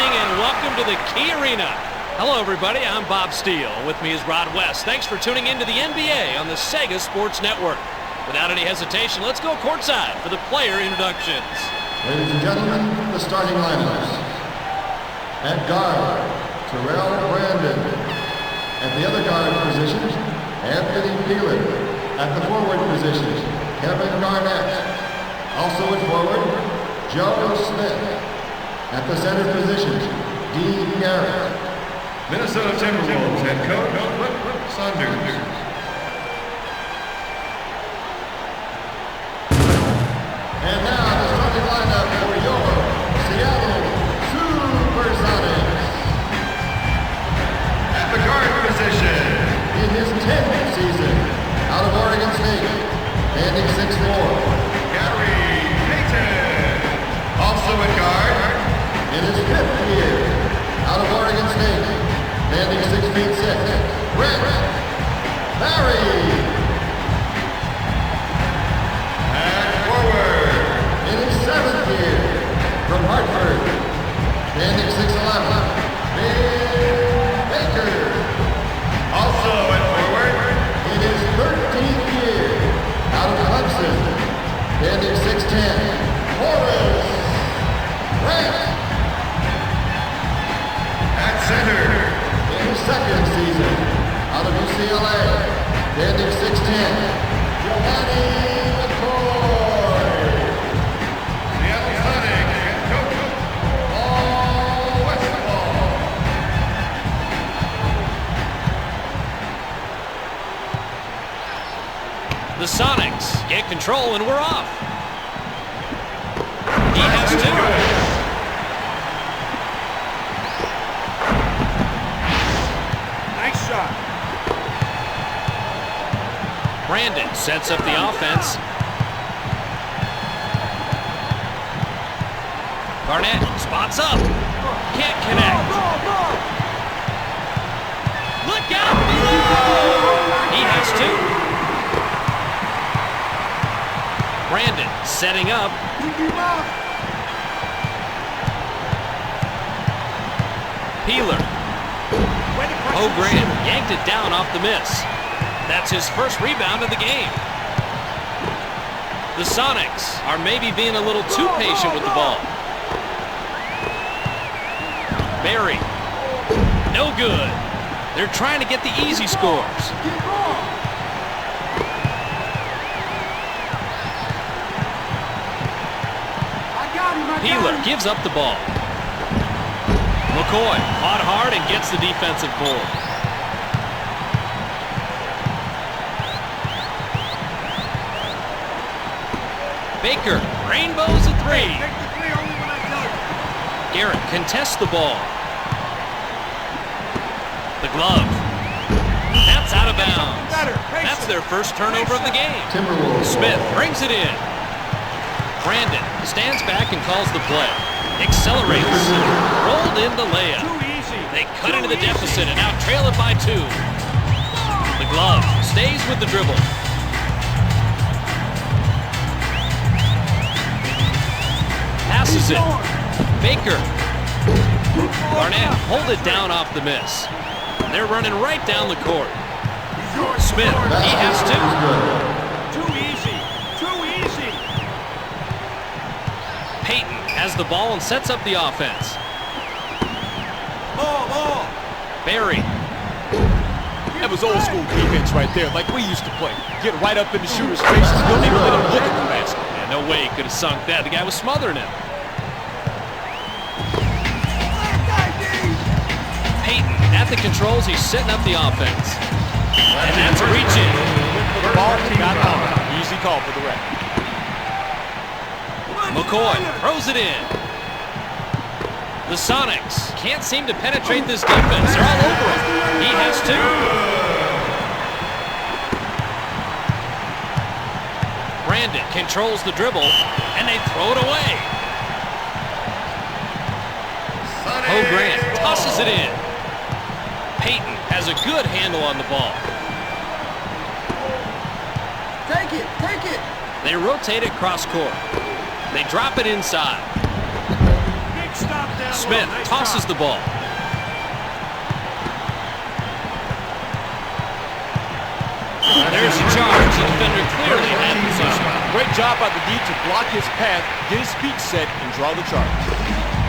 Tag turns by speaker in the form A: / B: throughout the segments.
A: evening and welcome to the Key Arena. Hello everybody, I'm Bob Steele. With me is Rod West. Thanks for tuning in to the NBA on the Sega Sports Network. Without any hesitation, let's go courtside for the player introductions.
B: Ladies and gentlemen, the starting lineups. At guard, Terrell Brandon. At the other guard positions, Anthony Peeler. At the forward positions, Kevin Garnett. Also at forward, Joe Smith. At the center positions, Dean Garrett.
C: Minnesota Timberwolves head coach, Saunders.
B: And now the starting lineup for your Seattle Supersonics.
C: At the guard position,
B: In his 10th season, out of Oregon State, standing 6'4".
C: Gary Payton. Also at guard,
B: In his 5th year, out of Oregon State, standing 6'6", Brett Barry.
C: at forward,
B: In his 7th year, from Hartford, standing 6'11", Bill Baker.
C: also at forward,
B: In his 13th year, out of Clemson, standing 6'10", Horace Grant.
C: at center,
B: In his 2nd season, out of UCLA, standing 6'10", Giovanni McCoy.
C: Seattle Sonics head coach, Paul Westphal.
A: The Sonics get control and we're off. He has two.
D: Nice shot.
A: Brandon sets up the offense. Garnett spots up. Can't connect. Look out below! He has two. Brandon setting up. Peeler. Grant yanked it down off the miss. That's his first rebound of the game. The Sonics are maybe being a little too patient with the ball. Barry. No good. They're trying to get the easy scores. Peeler gives up the ball. McCoy fought hard and gets the defensive board. Baker rainbows a three.
D: Take the three only when I tell you.
A: Garrett contests the ball. The glove. That's out of bounds. That's their first turnover of the game.
B: Timberwolves.
A: Smith brings it in. Brandon stands back and calls the play. Accelerates. Rolled in the layup.
D: Too easy.
A: They cut into the deficit and now trail it by 2. The glove stays with the dribble. Passes it. Baker. Garnett hold it down off the miss. They're running right down the court. Smith, he has 2.
D: Too easy. Too easy.
A: Payton has the ball and sets up the offense.
D: Ball.
A: Barry.
E: That was old school defense right there, like we used to play. Get right up in the shooter's faces, don't even let him look at the basket.
A: Yeah, no way he could have sunk that. The guy was smothering him. Payton at the controls. He's setting up the offense. And that's a reach in.
E: The ball got out. Easy call for the ref.
A: McCoy throws it in. The Sonics can't seem to penetrate this defense. They're all over him. He has 2. Brandon controls the dribble, and they throw it away. Grant tosses it in. Payton has a good handle on the ball.
D: Take it.
A: They rotate it cross court. They drop it inside.
D: Big stop down
A: Smith
D: low. Nice
A: tosses
D: job.
A: the ball. There's a charge. The defender clearly had position.
E: Great job by the D to block his path, get his feet set, and draw the charge.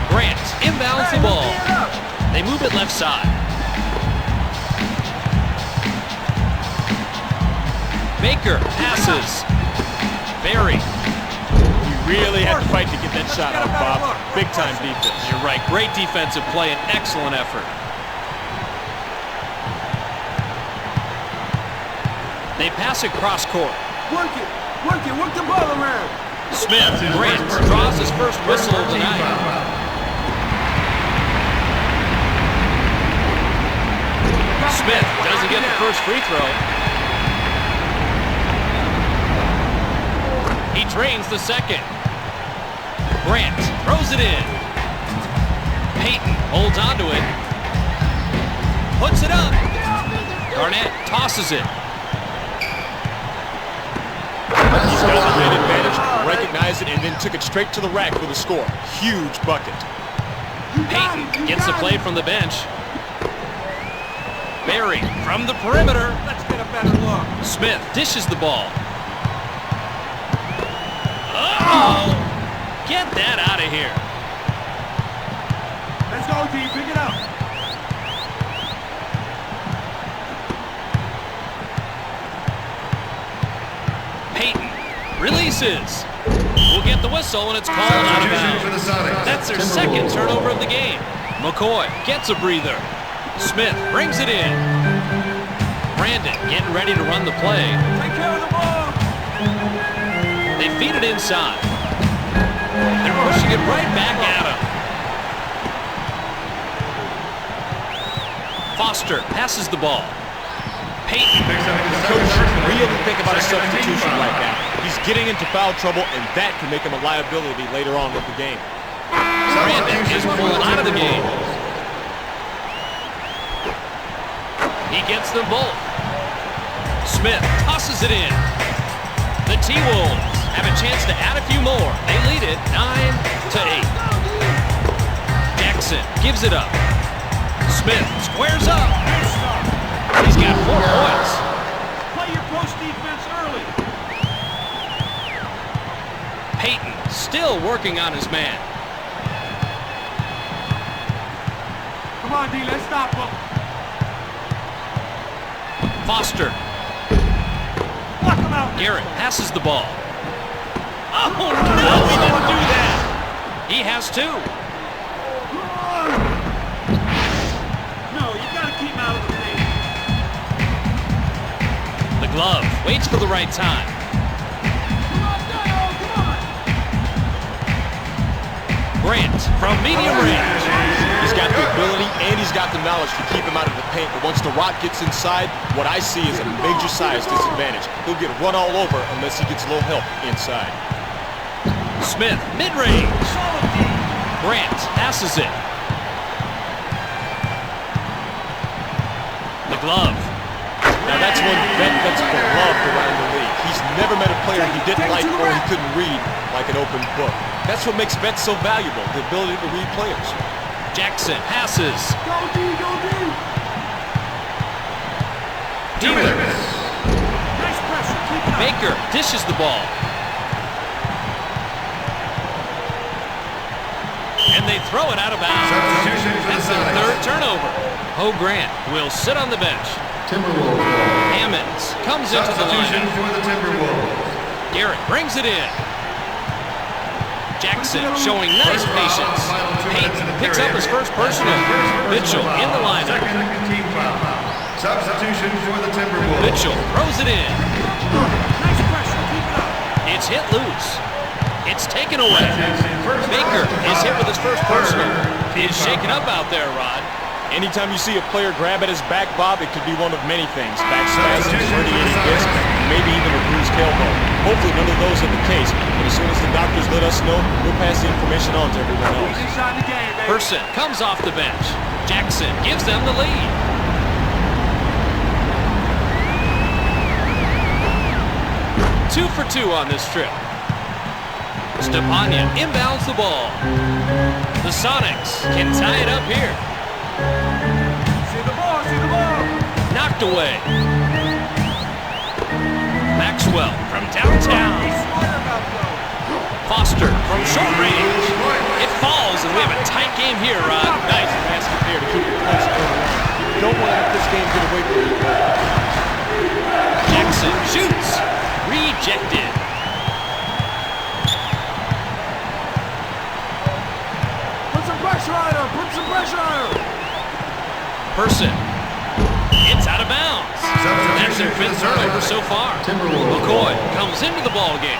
A: Grant inbounds the ball. They move it left side. Baker passes. Barry.
E: You really had to fight to get that shot out, Bob. Big time defense.
A: You're right. Great defensive play and excellent effort. They pass it cross court.
D: Work it. Work it. Work the ball around.
A: Smith, Grant draws his first whistle of the night. Smith doesn't get the first free throw. He drains the second. Grant throws it in. Payton holds onto it. Puts it up. Garnett tosses it.
E: He's got the man advantage, recognized it, and then took it straight to the rack for the score. Huge bucket.
A: Payton gets the play from the bench. Barry from the perimeter.
D: Let's get a better look.
A: Smith dishes the ball. Uh-oh! Get that out of here.
D: Let's go, D. Pick it up.
A: Payton releases. We'll get the whistle when it's called out of
C: Substitution for
A: bounds.
C: the Sonics.
A: That's their second turnover of the game. McCoy gets a breather. Smith brings it in. Brandon getting ready to run the play.
D: Take care of the ball.
A: They feed it inside. They're pushing it right back at him. Foster passes the ball. Payton.
E: Coach should really think about a substitution like that. He's getting into foul trouble, and that can make him a liability later on with the game.
A: Brandon is pulled out of the game. He gets them both. Smith tosses it in. The T-Wolves have a chance to add a few more. They lead it 9-8. Jackson gives it up. Smith squares up. He's got 4 points.
D: Play your post defense early.
A: Payton still working on his man.
D: Come on, D. Let's stop him.
A: Foster.
D: Lock him out.
A: Garrett passes the ball. Oh, no, he didn't do that. He has 2.
D: No, you got to keep him out of the paint.
A: The glove waits for the right time.
D: Come on, Dale. Come on.
A: Grant from medium range.
E: He's got the ability and he's got the knowledge to keep him out of the paint. But once the rock gets inside, what I see is a major size disadvantage. He'll get run all over unless he gets a little help inside.
A: Smith, mid-range.
D: Solid D.
A: Grant passes it. The glove.
E: Now that's one that's beloved around the league. He's never met a player he didn't like or he couldn't read like an open book. That's what makes vets so valuable, the ability to read players.
A: Jackson passes.
D: Go D. Go D.
A: Dealer.
D: Nice pressure. Keep it up.
A: Baker dishes the ball. And they throw it out of bounds.
C: Substitution for the
A: That's their
C: Sonics.
A: 3rd turnover. Ho Grant will sit on the bench.
B: Timberwolves ball.
A: Hammonds comes into the
C: Substitution
A: lineup.
C: for the Timberwolves.
A: Garrett brings it in. Jackson showing nice patience. Payton picks up his first personal. Mitchell in the lineup.
C: Second team foul. Substitution for the Timberwolves.
A: Mitchell throws it in.
D: Nice pressure. Keep it up.
A: It's hit loose. It's taken away. Baker is hit with his first personal. He's shaken up out there, Rod.
E: Anytime you see a player grab at his back, Bob, it could be one of many things. Back spasms, herniated disc, maybe even a bruised tailbone. Hopefully none of those are the case, but as soon as the doctors let us know, we'll pass the information on to everyone else.
D: He's inside the game, baby.
A: Person comes off the bench. Jackson gives them the lead. Two for 2 on this trip. Stepanya inbounds the ball. The Sonics can tie it up here.
D: See the ball, see the ball.
A: Knocked away. Maxwell from downtown.
D: Be smart about those.
A: Foster from short range. It falls, and we have a tight game here, Rod.
E: Nice basket there to keep it close and around. You don't want to let this game get away from you.
A: Jackson shoots. Rejected.
D: Put some pressure on her, put some pressure on her.
A: Person. It's out of bounds. That's their fifth turnover so far.
B: Timberwolves.
A: McCoy comes into the ball game.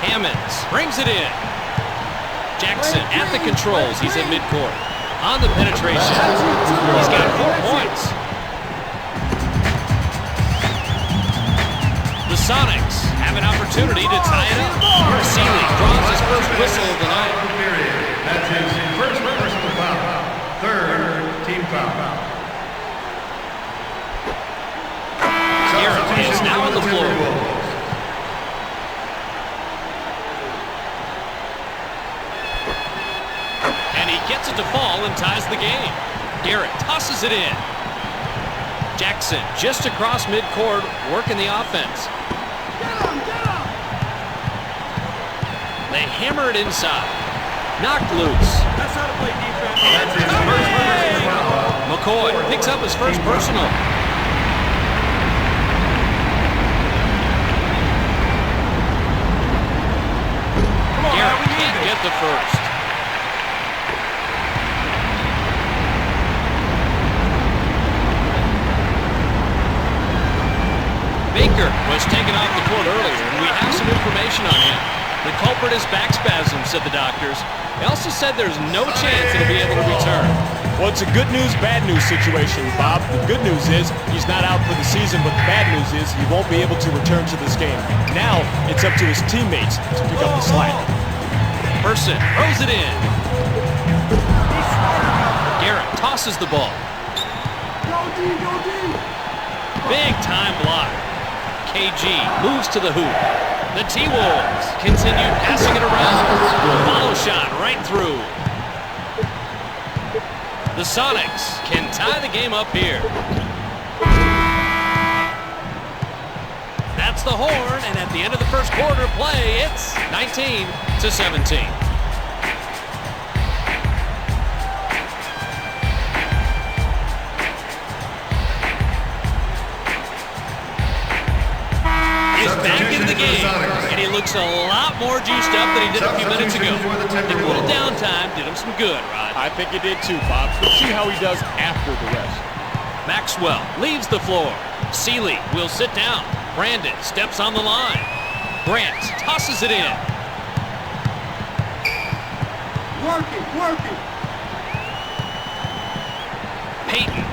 A: Hammonds brings it in. Jackson at the controls. He's at midcourt. On the penetration. He's got 4 points. The Sonics have an opportunity to tie it up. Seeley draws his first whistle of the night.
C: That's his first personal foul. Third team foul.
A: Garrett is now on the floor. And he gets it to fall and ties the game. Garrett tosses it in. Jackson just across midcourt, working the offense.
D: Get him, get him.
A: They hammer it inside. Knocked loose.
D: That's how to play defense.
C: That's his first personal foul.
A: McCoy picks up his first personal. Garrett can't get the first. Baker was taken off the court earlier, and we have some information on him. The culprit is back spasm, said the doctors. They also said there's no chance he'll be able to return.
E: Well, it's a good news, bad news situation, Bob. The good news is he's not out for the season, but the bad news is he won't be able to return to this game. Now it's up to his teammates to pick up the slack.
A: Person throws it in. Garrett tosses the ball.
D: Go D, go D.
A: Big time block. KG moves to the hoop. The T-Wolves continue passing it around. Follow shot right through. The Sonics can tie the game up here. That's the horn, and at the end of the first quarter play, it's 19-17. Back into the game, and he looks a lot more juiced up than he did a few minutes ago. A little downtime did him some good, Rod.
E: I think it did too, Bob. We'll see how he does after the rest.
A: Maxwell leaves the floor. Seeley will sit down. Brandon steps on the line. Grant tosses it in.
D: Work it, work it.
A: Peyton.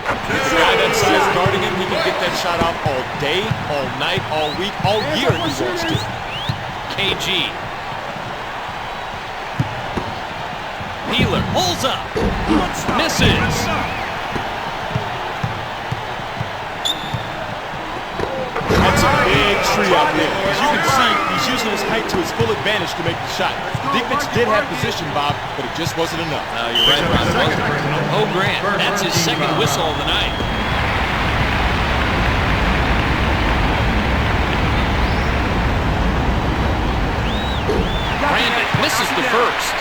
E: The guy that size guarding him, he can get that shot off all day, all night, all week, all year if he wants to.
A: KG. Peeler pulls up. Misses.
E: That's a big tree out there. As you can see, he's using his height to his full advantage to make the shot. Defense did have position, Bob, but it just wasn't enough.
A: You're right, Rod. Oh, Grant, that's his second whistle of the night. Brandon misses the first.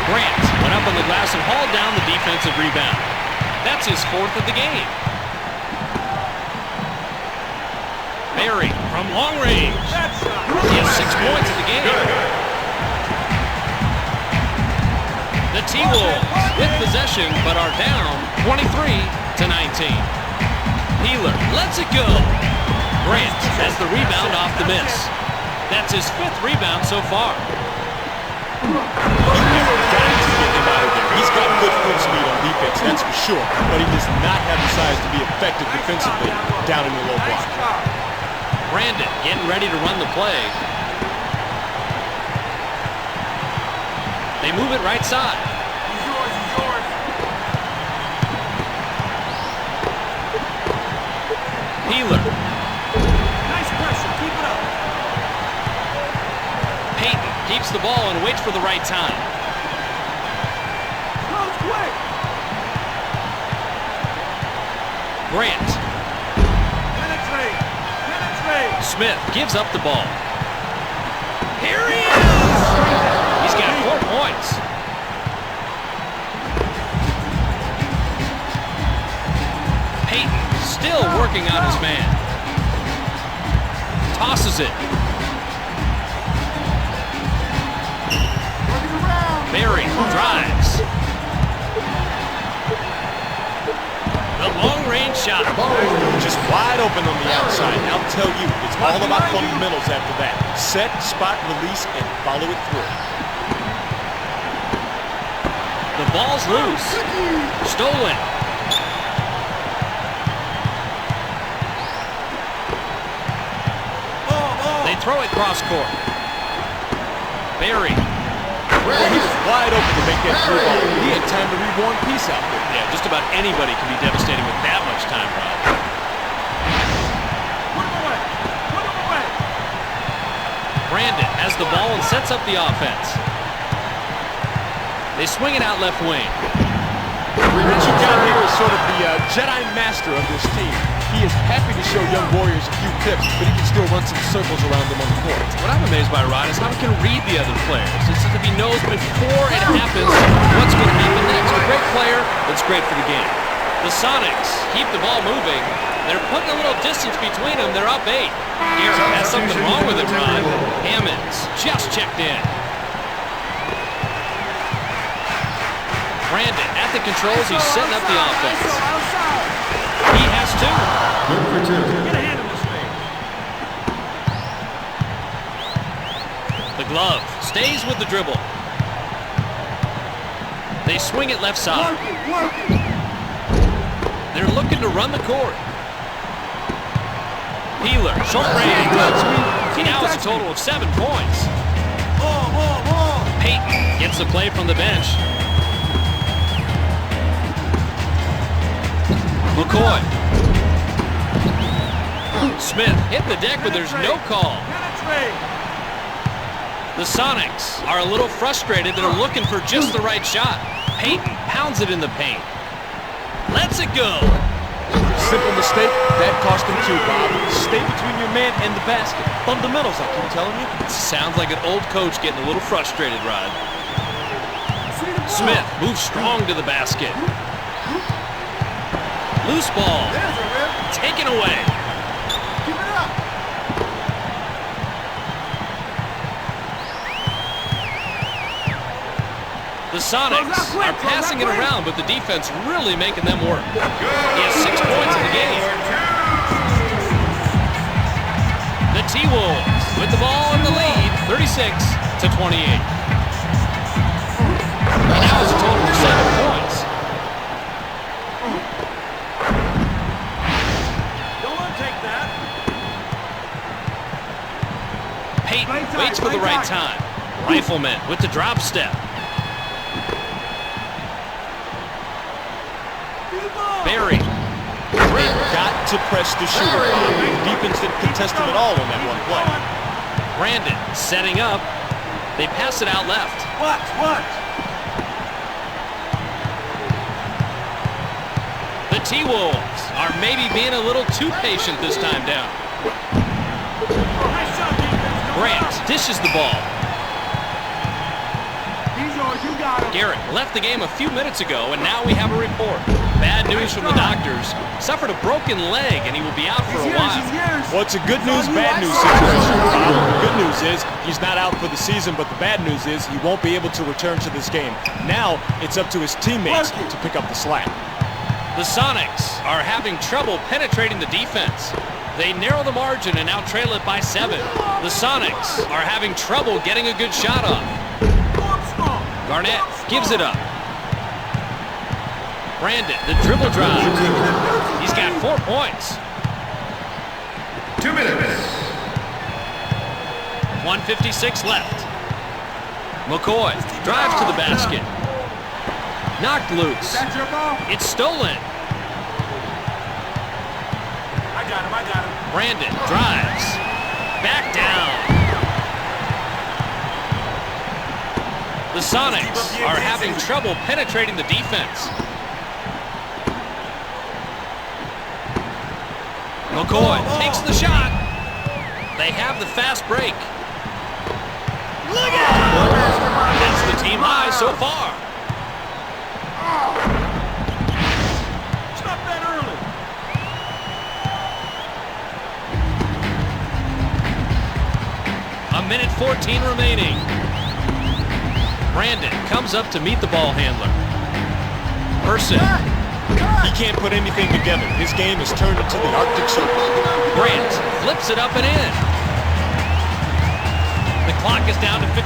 A: Grant went up on the glass and hauled down the defensive rebound. That's his fourth of the game. Barry from long range. He has 6 points in the game. The T-Wolves with possession but are down 23-19. Peeler lets it go. Grant has the rebound off the miss. That's his fifth rebound so far.
E: He's got good foot speed on defense, that's for sure, but he does not have the size to be effective defensively down in the low block.
A: Brandon getting ready to run the play. They move it right side. Peeler.
D: Nice pressure. Keep it up.
A: Peyton keeps the ball and waits for the right time.
D: Close quick.
A: Grant.
D: Penetrate. Penetrate.
A: Smith gives up the ball. Here he is! He's got 4 points. Peyton still working on his man. Tosses it. Barry drives. The long-range shot.
E: Just wide open on the outside. I'll tell you, it's all about fundamentals after that. Set, spot, release, and follow it through.
A: The ball's loose. Stolen. They throw it cross court. Barry.
E: He was wide open to make that through ball. He had time to read War and Peace out there.
A: Yeah, just about anybody can be devastating with that much time, Rod.
D: Put him away. Put him away.
A: Brandon has the ball and sets up the offense. They swing it out left wing.
E: Richie down here is sort of the Jedi Master of this team. He is happy to show young warriors a few tips, but he can still run some circles around them on the court.
A: What I'm amazed by, Rod, is how he can read the other players. It's as if he knows before it happens what's going to happen next. A great player that's great for the game. The Sonics keep the ball moving. They're putting a little distance between them. They're up 8. Garrett has something wrong with it, Rod. Hammonds just checked in. Brandon at the controls. He's setting up the offense. He has 2.
B: Good for 2.
D: Get a hand in this thing.
A: The glove stays with the dribble. They swing it left side.
D: Work it.
A: They're looking to run the court. Peeler, short range. Now it's a total of 7 points. Peyton gets the play from the bench. McCoy. Smith hit the deck, but there's no call. The Sonics are a little frustrated. They're looking for just the right shot. Peyton pounds it in the paint. Lets it go.
E: Simple mistake, that cost him 2, Bob. Stay between your man and the basket. Fundamentals, I keep telling you.
A: Sounds like an old coach getting a little frustrated, Rod. Smith moves strong to the basket. Loose ball. Taken away.
D: Keep it up.
A: The Sonics are passing it around, but the defense really making them work. He has 6 points in the game. The T-Wolves with the ball in the lead, 36-28. And now it's a total of 7 points. Peyton waits for the right time. Rifleman with the drop step. Barry.
E: They've got to press the shooter. Defense didn't contest him at all on that one play.
A: Brandon setting up. They pass it out left.
D: Watch.
A: The T-Wolves are maybe being a little too patient this time down.
D: Nice shot, defense.
A: Grant dishes the ball.
D: He's yours. You got him.
A: Garrett left the game a few minutes ago, and now we have a report. Bad news from the doctors. Suffered a broken leg, and he will be out for a while.
E: Well, it's a good news, bad news situation. The good news is he's not out for the season, but the bad news is he won't be able to return to this game. Now it's up to his teammates to pick up the slack.
A: The Sonics are having trouble penetrating the defense. They narrow the margin and now trail it by 7. The Sonics are having trouble getting a good shot off. Garnett gives it up. Brandon, the dribble drive. He's got 4 points.
C: 2 minutes.
A: 1:56 left. McCoy drives to the basket. Knocked loose.
D: That's your ball.
A: It's stolen.
D: I got him. I got him.
A: Brandon drives. Back down. The Sonics are having trouble penetrating the defense. McCoy takes the shot. They have the fast break. Look out! That's the team high so far.
D: Stop that early.
A: A minute 14 remaining. Brandon comes up to meet the ball handler. Person.
E: He can't put anything together. His game has turned into the Arctic Circle.
A: Grant flips it up and in. The clock is down to 58.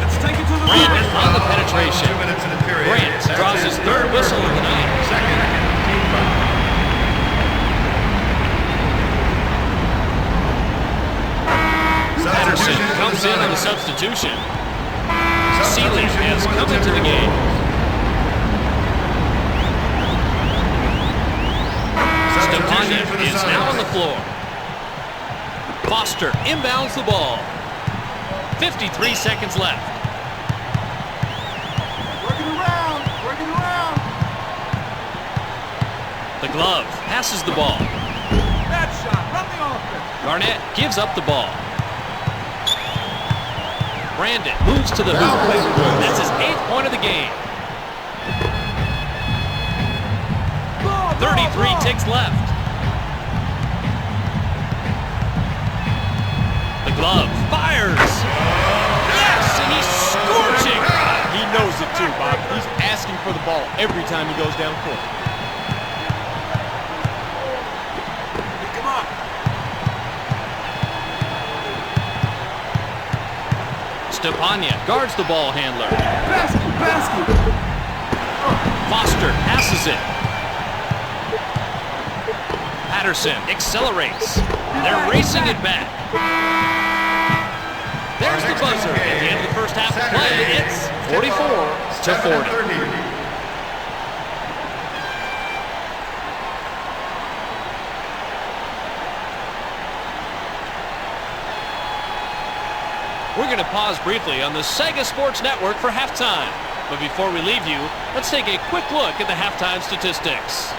D: Let's take it to the
A: Brandon
D: line.
A: on the penetration.
C: 2 minutes in the period.
A: Grant draws his third whistle of the night.
C: Second, team foul.
A: Patterson comes in on the substitution. Sealy has come into the game. Stepanya is now on the floor. Foster inbounds the ball. 53 seconds left.
D: Working around. Working around.
A: The glove passes the ball.
D: That shot. Run the offense.
A: Garnett gives up the ball. Brandon moves to the hoop. That's his 8th point of the game. 33 ticks left. The glove fires. Yes, and he's scorching.
E: He knows it too, Bob. He's asking for the ball every time he goes down court.
D: Come on.
A: Stepanya guards the ball handler.
D: Basket. Basket.
A: Foster passes it. Patterson accelerates. They're racing it back. There's the buzzer at the end of the first half of play. It's 44-40. We're going to pause briefly on the Sega Sports Network for halftime. But before we leave you, let's take a quick look at the halftime statistics.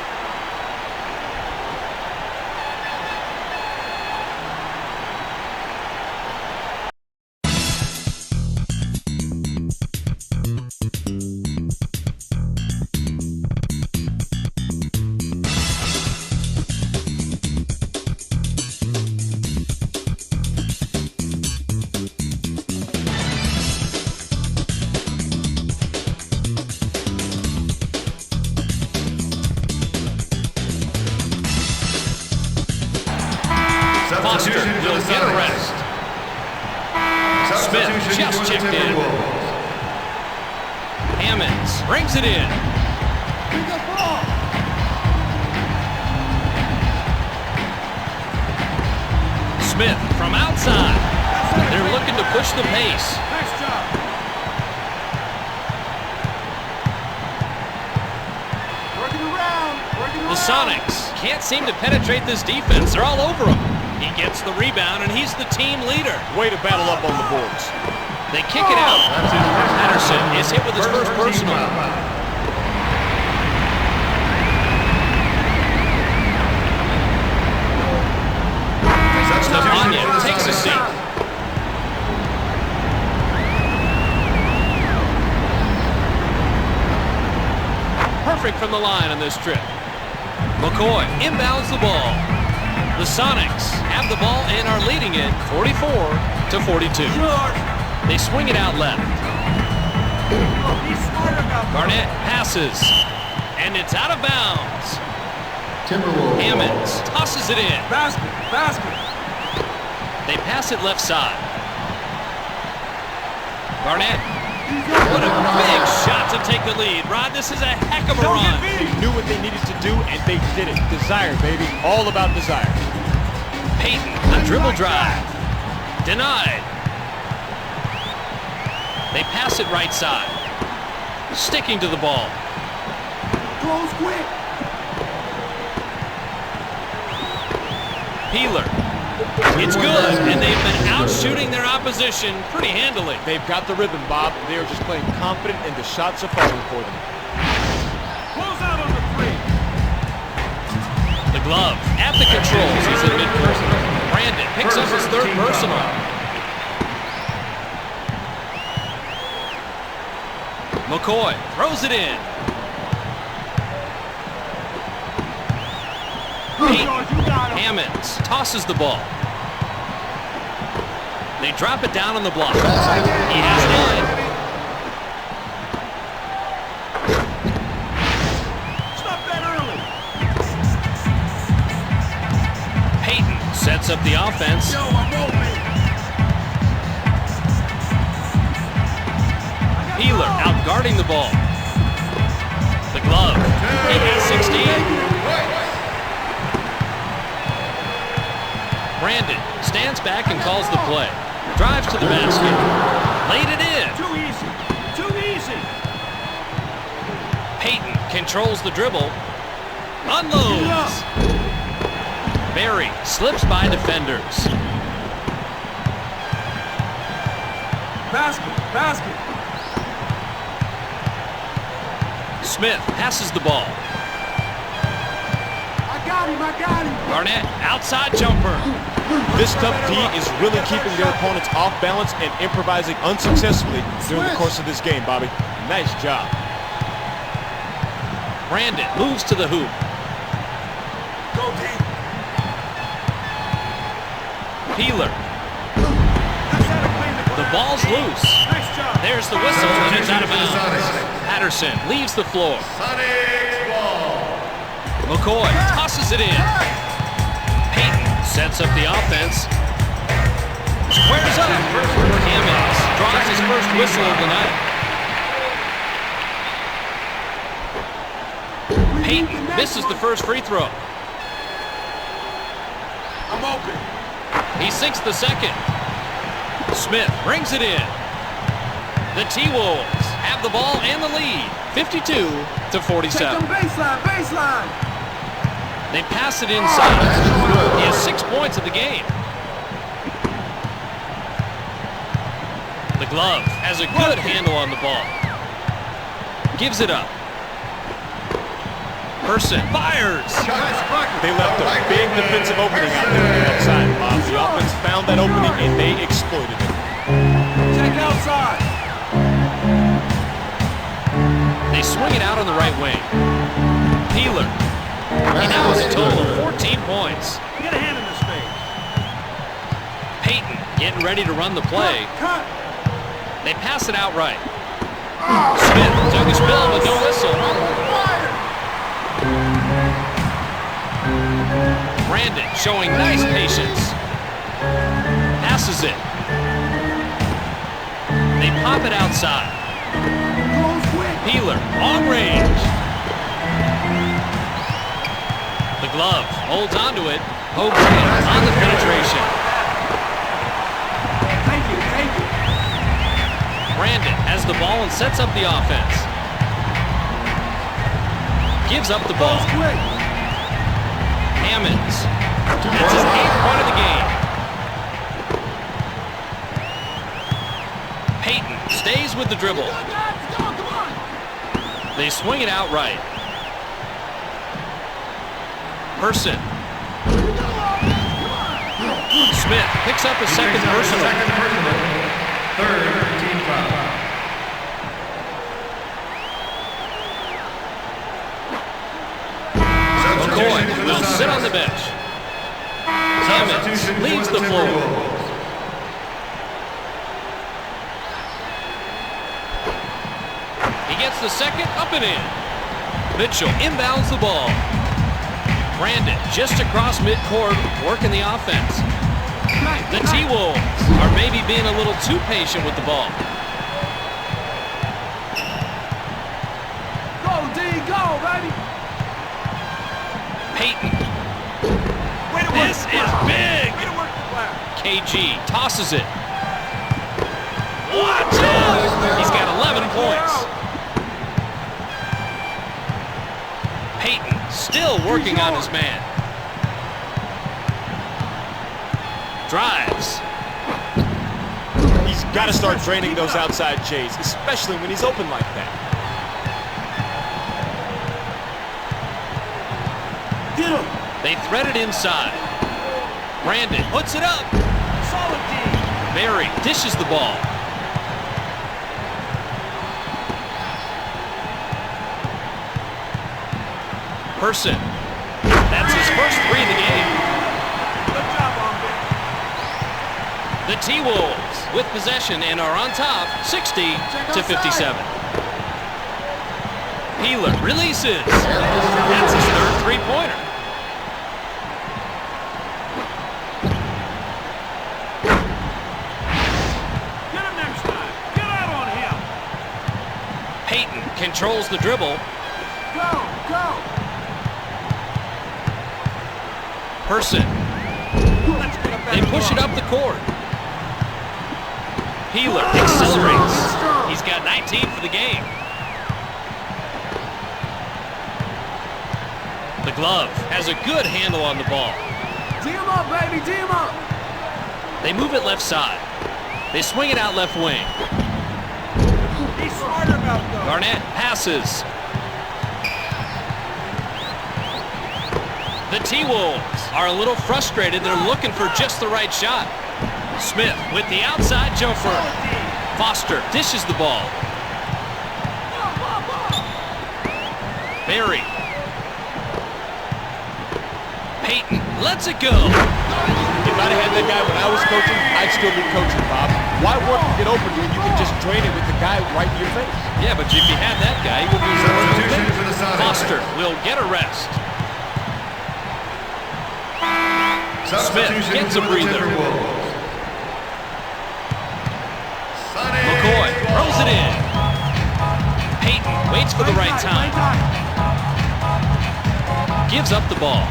A: Foster will get a rest. Smith just checked in. Hammonds brings it in. Smith from outside. They're looking to push the pace.
D: Nice job. Working around. Working around.
A: The Sonics can't seem to penetrate this defense. They're all over him. He gets the rebound, and he's the team leader.
E: Way to battle up on the boards.
A: They kick it out. Patterson is hit with his first personal. Stepanya takes a seat. Perfect from the line on this trip. McCoy inbounds the ball. The Sonics have the ball and are leading it 44-42. They swing it out left. Garnett passes, and it's out of bounds.
B: Timberwolves.
A: Hammonds tosses it in.
D: Basket. Basket.
A: They pass it left side. Garnett. What a big shot to take the lead. Rod, this is a heck of a run.
E: They knew what they needed to do, and they did it. Desire, baby. All about desire.
A: Payton, the dribble drive. Denied. They pass it right side. Sticking to the ball.
D: Close quick.
A: Peeler. It's good, and they've been out-shooting their opposition pretty handily.
E: They've got the rhythm, Bob. They are just playing confident, and the shots are falling for them.
D: Close out on the three.
A: The glove at the controls. He's in midcourt. Brandon picks up his third personal. McCoy throws it in. Hammonds tosses the ball. They drop it down on the block. He has none.
D: Stop that early.
A: Payton sets up the offense.
D: Yo, I'm open.
A: Peeler out guarding the ball. The glove. He has 16. Brandon stands back and calls the play. Drives to the basket. Laid it in.
D: Too easy. Too easy.
A: Payton controls the dribble. Unloads. Barry slips by defenders.
D: Basket. Basket.
A: Smith passes the ball.
D: I got him.
A: Garnett, outside jumper.
E: This tough D is really keeping their opponents off balance and improvising unsuccessfully during the course of this game, Bobby. Nice job.
A: Brandon moves to the hoop.
D: Go deep.
A: Peeler.
D: That's how to clean the
A: The
D: glass.
A: ball's loose.
D: Nice job.
A: There's the whistle, and it's out of bounds.
C: Sonics.
A: Patterson leaves the floor.
C: Sonics ball.
A: McCoy tosses it in. Payton sets up the offense. Squares up. Hammonds draws his first whistle of the night. Payton misses the first free throw.
D: I'm open.
A: He sinks the second. Smith brings it in. The T-Wolves have the ball and the lead, 52-47.
D: Baseline.
A: They pass it inside. He has 6 points of the game. The glove has a good handle on the ball. Gives it up. Person fires.
E: They left a big defensive opening out there on the outside, Bob. The offense found that opening, and they exploited it.
D: Check outside.
A: They swing it out on the right wing. Peeler. He now has a total of 14 points.
D: Get a hand in this face.
A: Payton getting ready to run the play.
D: Cut.
A: They pass it out right. Smith took a spill with no whistle. Brandon showing nice patience. Passes it. They pop it outside. Peeler on range. The glove holds onto it. Hogan on the penetration.
D: Thank you.
A: Brandon has the ball and sets up the offense. Gives up the ball.
D: Quick.
A: Hammonds. That's his 8th point of the game. Payton stays with the dribble. They swing it out right. Person. Smith picks up a second personal.
C: Third team foul.
A: McCoy will sit on the bench. Hammonds leaves the floor. He gets the second, up and in. Mitchell inbounds the ball. Brandon just across midcourt, working the offense. The T-Wolves are maybe being a little too patient with the ball.
D: Go, D, go, baby.
A: Payton. This is big.
D: Way to work the glass.
A: KG tosses it. Watch out! He's got 11 points. Payton still working on his man. drives.
E: He's got to start draining those outside J's, especially when he's open like that.
D: Get him.
A: They thread it inside. Brandon puts it up.
D: Solid D.
A: Barry dishes the ball. Person. That's his first 3 of the game.
D: Good job, Armpit.
A: The T-Wolves with possession and are on top 60-57. Peeler releases. That's his third three-pointer.
D: Get him next time. Get out on him.
A: Peyton controls the dribble.
D: Go, go.
A: Person.
D: Let's get a better
A: They push it
D: look.
A: up the court. Peeler accelerates. He's got 19 for the game. The glove has a good handle on the ball.
D: D him up, baby. D him up.
A: They move it left side. They swing it out left wing.
D: He's smart about those.
A: Garnett passes. The T-Wolves are a little frustrated. They're looking for just the right shot. Smith with the outside jumper. Foster dishes the ball. Barry. Peyton lets it go.
E: If I'd have had that guy when I was coaching, I'd still be coaching, Bob. Why work to get open when you can just drain it with the guy right in your face?
A: Yeah, but if you had that guy, he would be
C: Substitution for the Sonics.
A: Foster will get a rest.
C: Substitution
A: gets a
C: for the
A: breather.
C: Timberwolves. Sonics.
A: McCoy throws it in. Peyton waits for the right time. Gives up the ball.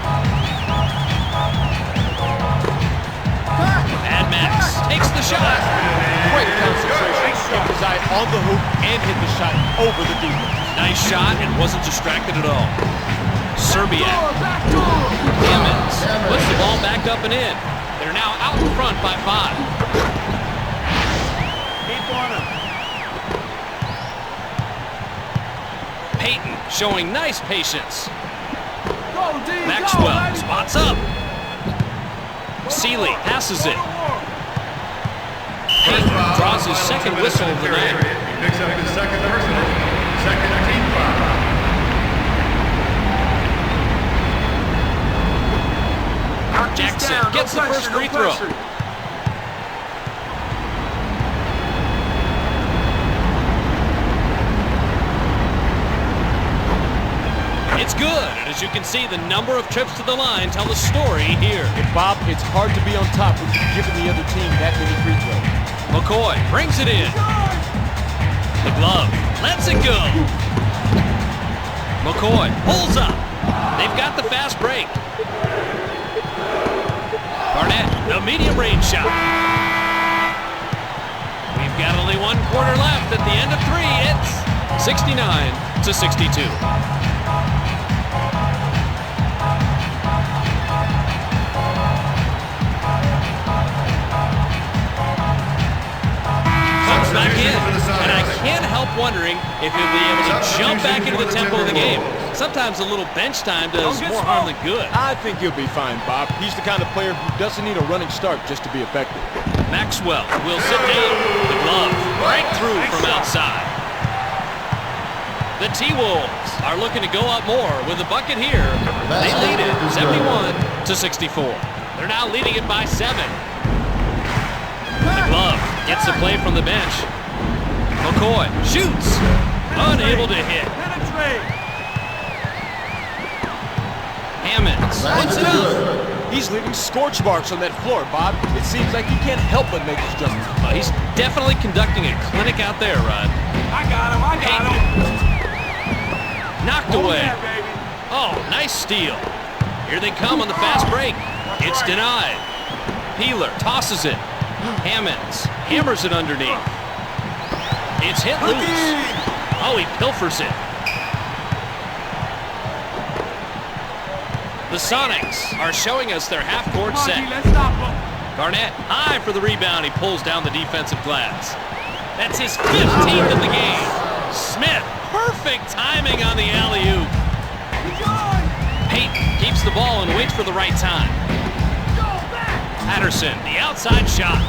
A: Mad Max takes the shot.
E: Great concentration. Kept his eye on the hoop and hit the shot over the defense.
A: Nice shot and wasn't distracted at all. Serbiak. Hammonds puts the ball back up and in. They're now out in front by 5.
D: Keep on him.
A: Peyton showing nice patience.
D: Go, D.
A: Maxwell
D: Go, baby.
A: spots up. Sealy passes it. Peyton draws his second whistle of the night.
C: He picks up his second personal. Second team foul.
A: Jackson gets the first free throw. It's good, and as you can see, the number of trips to the line tell the story here.
E: And Bob, it's hard to be on top when you're giving the other team that many free throws.
A: McCoy brings it in. The glove lets it go. McCoy pulls up. They've got the fast break. Garnett, the medium range shot. We've got only 1 quarter left. At the end of 3, it's 69-62. Comes back in, and I can't help wondering if he'll be able to jump back into the tempo of the game. Sometimes a little bench time does more harm than good.
E: I think he'll be fine, Bob. He's the kind of player who doesn't need a running start just to be effective.
A: Maxwell will sit down. The glove breakthrough from outside. The T-Wolves are looking to go up more with a bucket here. They lead it 71-64. They're now leading it by 7. The glove gets the play from the bench. McCoy shoots. Unable to hit.
D: Penetrate.
A: Hammonds puts it up.
E: He's leaving scorch marks on that floor, Bob. It seems like he can't help but make his jump.
A: Well, he's definitely conducting a clinic out there, Rod.
D: I got him. I got him.
A: Knocked
D: Hold
A: away.
D: that, baby.
A: Oh, nice steal. Here they come on the fast break. It's denied. Peeler tosses it. Hammonds hammers it underneath. It's hit loose. Oh, he pilfers it. The Sonics are showing us their half-court
D: Come on,
A: set.
D: D, let's stop him.
A: Garnett, high for the rebound. He pulls down the defensive glass. That's his 15th of the game. Smith, perfect timing on the alley-oop. Payton keeps the ball and waits for the right time. Patterson, the outside shot.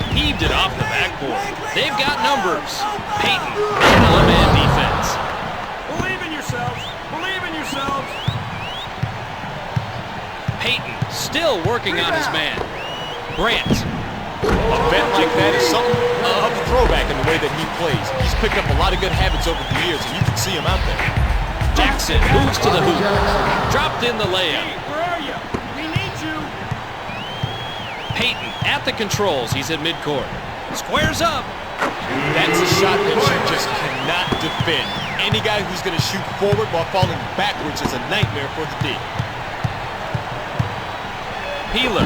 A: Heaved it off the backboard. They've got numbers. Payton, man defense.
D: Believe in yourselves. Believe in yourselves.
A: Payton still working on his man. Grant.
E: A vet like that is something of a throwback in the way that he plays. He's picked up a lot of good habits over the years, and you can see him out there.
A: Jackson moves to the hoop. Dropped in the layup.
D: Hey, where are you? We need you.
A: Payton at the controls. He's at midcourt. Squares up.
E: That's a shot that you just cannot defend. Any guy who's going to shoot forward while falling backwards is a nightmare for the D.
A: Peeler.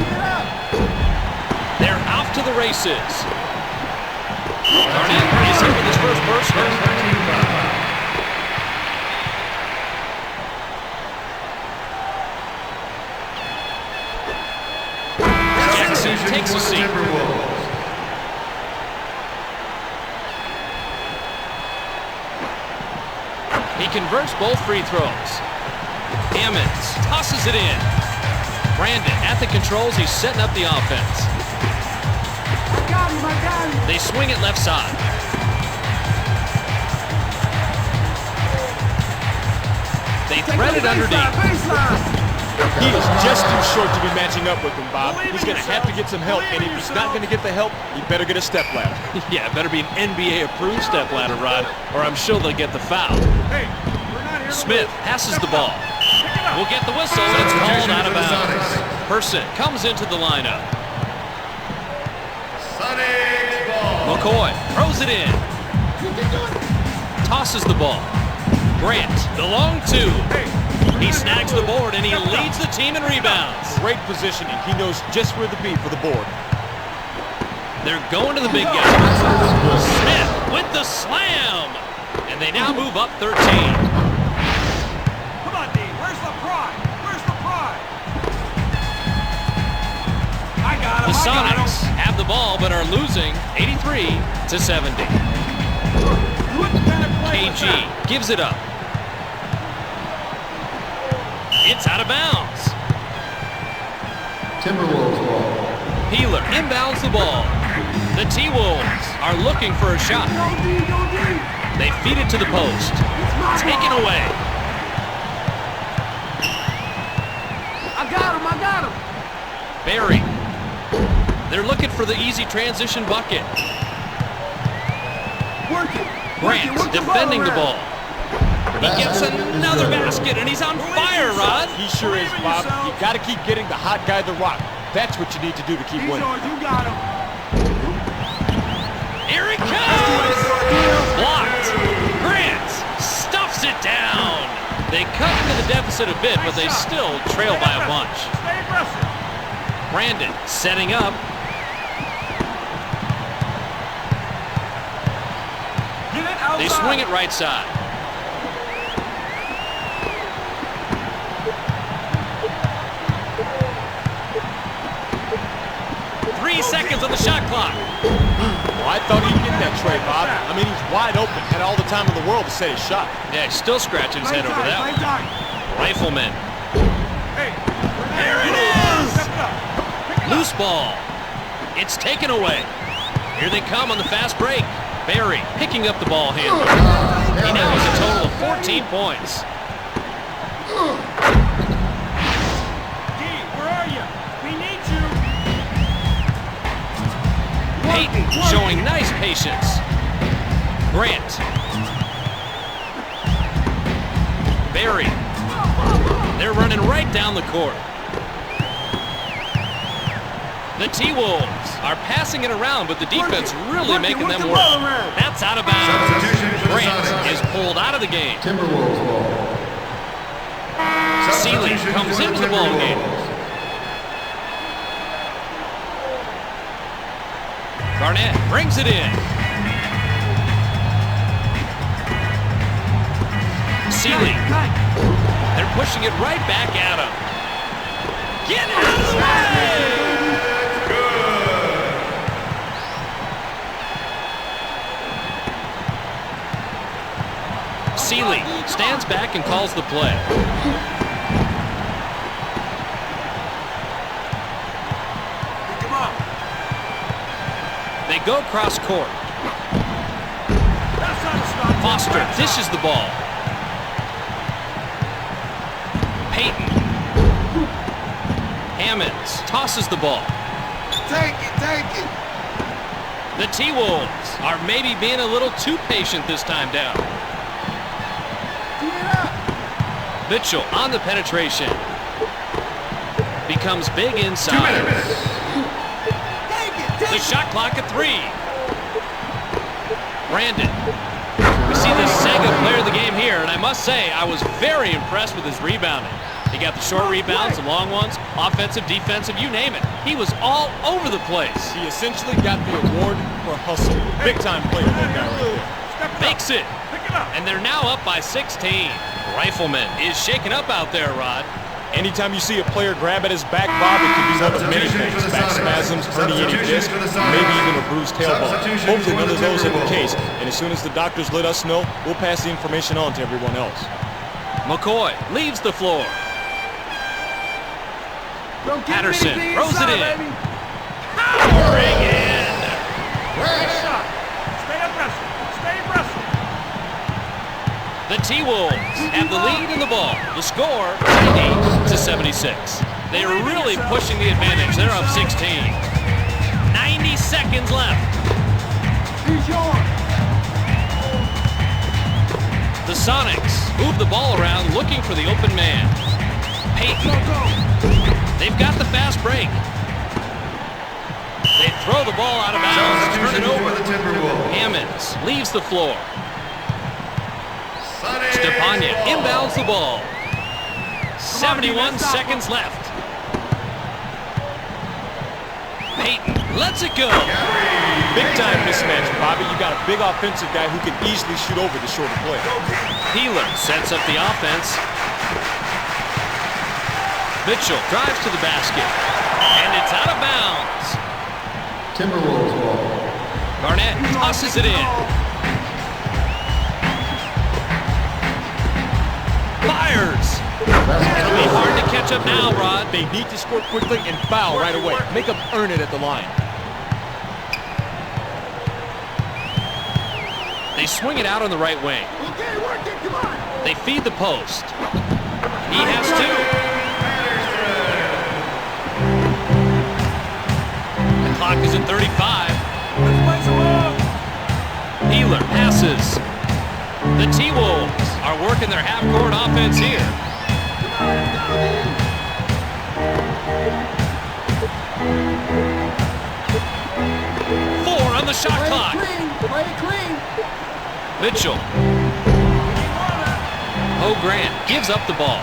A: They're off to the races. Garnett is hit with his first personal. Jackson takes a seat. He converts both free throws. Ammons tosses it in. Brandon at the controls. He's setting up the offense. They swing it left side. They thread it underneath.
E: He is just too short to be matching up with him, Bob. He's going to have to get some help, and if he's not going to get the help, he better get a step ladder.
A: Yeah, it better be an NBA-approved step ladder, Rod, or I'm sure they'll get the foul.
D: Hey, we're not here.
A: Smith passes the ball. We'll get the whistle, and it's called out of bounds. Person comes into the lineup. McCoy throws it in. Tosses the ball. Grant, the long two. He snags the board, and he leads the team in rebounds.
E: Great positioning. He knows just where to be for the board.
A: They're going to the big guy. Smith with the slam. And they now move up 13.
D: Come on, D. Where's the pride? Where's the pride? I got him.
A: The Sonics have the ball but are losing 83-70. KG gives it up. It's out of bounds.
B: Timberwolves ball.
A: Peeler inbounds the ball. The T-Wolves are looking for a shot. They feed it to the post. Taken away.
D: I got him.
A: Barry. They're looking for the easy transition bucket. Grant defending the ball. He gets another basket, and he's on fire, Rod.
E: He sure is, Bob. You got to keep getting the hot guy the rock. That's what you need to do to keep winning.
D: You got him.
A: Here he comes! Blocked. Grant stuffs it down. They cut into the deficit a bit, but they still trail by a bunch.
D: Stay aggressive.
A: Brandon setting up.
D: Get it outside.
A: They swing it right side. Seconds on the shot clock.
E: Well, I thought he'd get that tray, Bob. I mean, he's wide open. Had all the time in the world to set his shot.
A: Yeah, he's still scratching his head over that one. Rifleman.
D: Hey,
A: there it is! Loose ball. It's taken away. Here they come on the fast break. Barry picking up the ball handle. He now has a total of 14 points.
D: D, where are you? We need you.
A: Payton showing nice patience. Grant. Barry. They're running right down the court. The T-Wolves are passing it around, but the defense really making them work. That's out of bounds. Grant is pulled out of the game.
B: Timberwolves ball.
A: Sealy comes into the ball game. Garnett brings it in. Sealy. They're pushing it right back at him. Get out of the way! Seeley stands back and calls the play.
D: Pick him up.
A: They go cross court.
D: That's how to stop.
A: Foster dishes the ball. Payton. Hammonds tosses the ball.
D: Take it, take it.
A: The T-Wolves are maybe being a little too patient this time down. Mitchell on the penetration. Becomes big
C: 2
A: inside.
C: minutes.
A: The shot clock at 3. Brandon. We see this Sega player of the game here, and I must say I was very impressed with his rebounding. He got the short rebounds, the long ones, offensive, defensive, you name it. He was all over the place.
E: He essentially got the award for hustle. Big-time player, that guy right there.
D: Step it up.
A: Makes it.
D: Pick it up.
A: And they're now up by 16. Rifleman is shaking up out there, Rod.
E: Anytime you see a player grab at his back, Bob, it could be one of many
C: Substitution
E: things.
C: for the
E: Back
C: Sonics.
E: spasms, herniated
C: Substitution
E: disc,
C: for the Sonics.
E: maybe even a bruised tailbone.
C: Substitution
E: Hopefully
C: for
E: none
C: the
E: of those are the
C: Timberwolves.
E: case. And as soon as the doctors let us know, we'll pass the information on to everyone else.
A: McCoy leaves the floor. Patterson throws it in. Powering in.
D: Nice shot. Stay aggressive. Stay aggressive.
A: The T-Wolves have the lead in the ball. The score, 90-76. They are really pushing the advantage. They're up 16. 90 seconds left.
D: He's yours.
A: The Sonics move the ball around looking for the open man. Payton. They've got the fast break. They throw the ball out of bounds and turn it
C: Substitution for
A: over.
C: the Timberwolves.
A: Hammonds leaves the floor.
C: Sonny
A: Stepanya
C: ball.
A: inbounds the ball. 71 seconds left. Payton lets it go.
E: Big-time mismatch, Bobby. You got a big offensive guy who can easily shoot over the shorter player.
A: Peeler sets up the offense. Mitchell drives to the basket. And it's out of bounds.
B: Timberwolves ball.
A: Garnett tosses it in. Fires. It'll be hard to catch up now, Rod.
E: They need to score quickly and foul right away. Make them earn it at the line.
A: They swing it out on the right wing.
D: Okay, work it. Come on.
A: They feed the post. He has two. The clock is at 35.
D: Let's play some ball.
A: Peeler passes. The T-Wolves are working their half-court offense here. Four on the shot clock.
D: Play it clean.
A: Mitchell. Oh, Grant gives up the ball.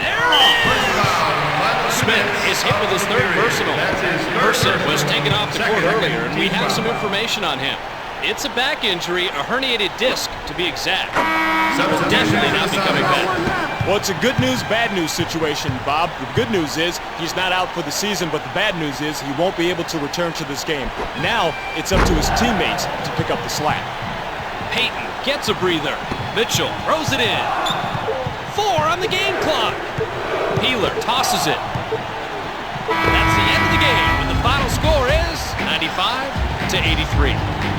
A: There it is! Smith is hit with his third personal. Mercer was taken off the court earlier, and we have some information on him. It's a back injury, a herniated disc to be exact. He will definitely not be coming back.
E: Well, it's a good news, bad news situation, Bob. The good news is he's not out for the season, but the bad news is he won't be able to return to this game. Now it's up to his teammates to pick up the slack.
A: Payton gets a breather. Mitchell throws it in. 4 on the game clock. Peeler tosses it. That's the end of the game, and the final score is 95-83.